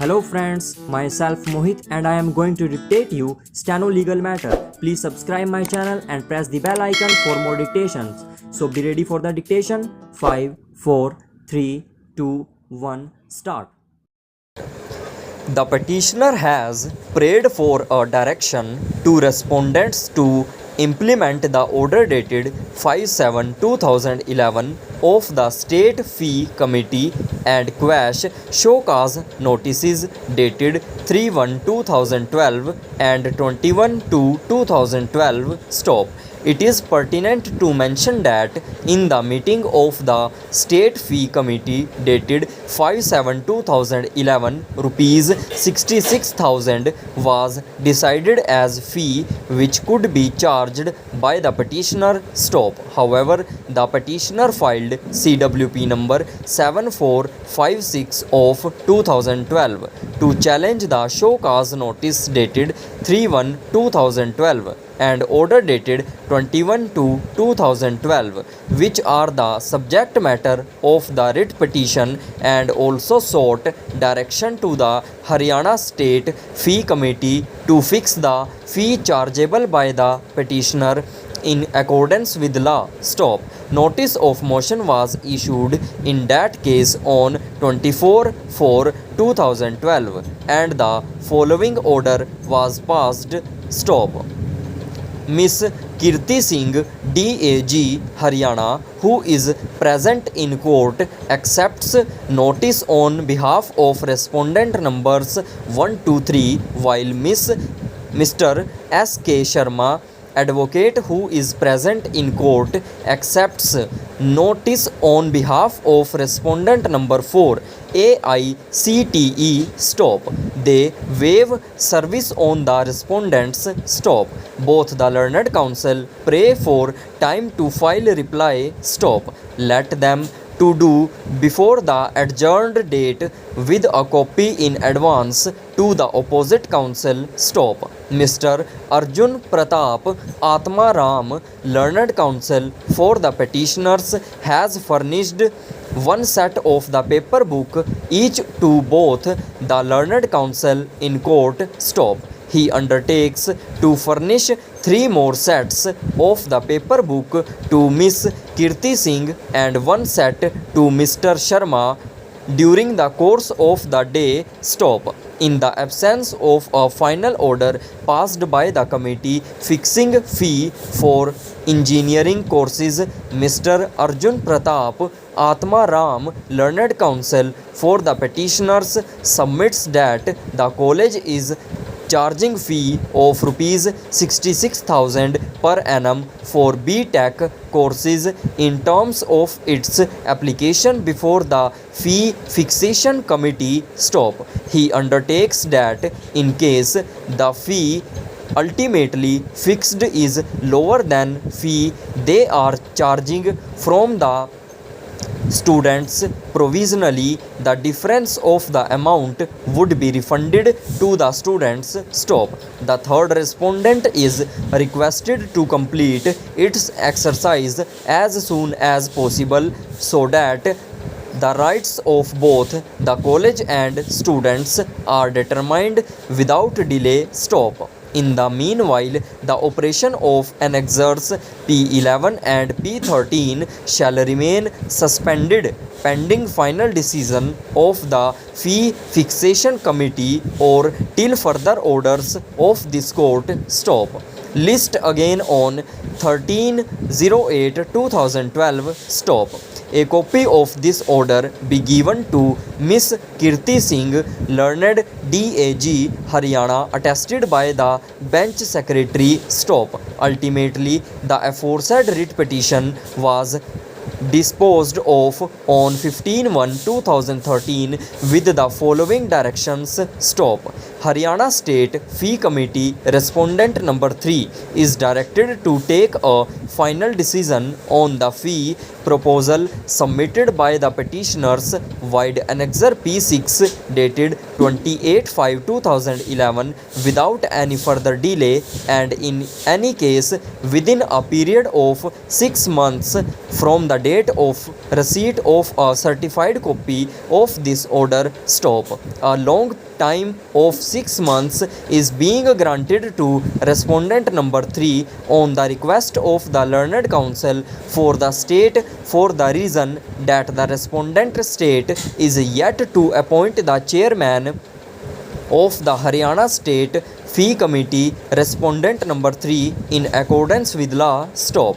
Hello friends, myself Mohit and I am going to dictate you Steno legal matter. Please subscribe my channel and press the bell icon for more dictations. So be ready for the dictation. 5, 4, 3, 2, 1, start. The petitioner has prayed for a direction to respondents to implement the order dated 5/7/2011 of the State Fee Committee and quash show cause notices dated 3/1/2012 and 21/2/2012 stop. It is pertinent to mention that in the meeting of the State Fee Committee dated 5/7/2011, rupees 66,000 was decided as fee which could be charged by the petitioner. Stop. However, the petitioner filed CWP number 7456 of 2012 to challenge the show cause notice dated 3/1/2012 and order dated 21/2/2012, which are the subject matter of the writ petition, and also sought direction to the Haryana State Fee Committee to fix the fee chargeable by the petitioner in accordance with law. Stop. Notice of motion was issued in that case on 24/4/2012 and the following order was passed. Stop. Miss Kirti Singh, DAG, Haryana, who is present in court, accepts notice on behalf of respondent numbers 1, 2, 3, while Mr. S.K. Sharma, advocate, who is present in court, accepts notice on behalf of respondent number 4, AICTE. Stop. They waive service on the respondents. Stop. Both the learned counsel pray for time to file reply. Stop. Let them to do before the adjourned date with a copy in advance to the opposite counsel. Stop. Mr. Arjun Pratap Atma Ram, learned counsel for the petitioners, has furnished one set of the paper book each to both the learned counsel in court. Stop. He undertakes to furnish 3 more sets of the paper book to Miss Kirti Singh and one set to Mr. Sharma during the course of the day. Stop. In the absence of a final order passed by the committee fixing fee for engineering courses, Mr. Arjun Pratap Atma Ram, learned counsel for the petitioners, submits that the college is charging fee of rupees 66,000 per annum for B.Tech courses in terms of its application before the fee fixation committee. Stop. He undertakes that in case the fee ultimately fixed is lower than fee they are charging from the students provisionally, the difference of the amount would be refunded to the students. Stop. The third respondent is requested to complete its exercise as soon as possible so that the rights of both the college and students are determined without delay. Stop. In the meanwhile, the operation of annexures P11 and P13 shall remain suspended pending final decision of the fee fixation committee or till further orders of this court. Stop. List again on 13/08/2012. Stop. A copy of this order be given to Miss Kirti Singh, learned DAG, Haryana, attested by the bench secretary. Stop. Ultimately, the aforesaid writ petition was disposed of on 15/1/2013 with the following directions. Stop. Haryana State Fee Committee, respondent number 3, is directed to take a final decision on the fee proposal submitted by the petitioners vide annexure P6 dated 28/5/2011 without any further delay, and in any case within a period of 6 months from the date date of receipt of a certified copy of this order stop. A long time of 6 months is being granted to respondent number 3 on the request of the learned counsel for the state, for the reason that the respondent state is yet to appoint the chairman of the Haryana State Fee Committee. Respondent number 3 in accordance with law stop.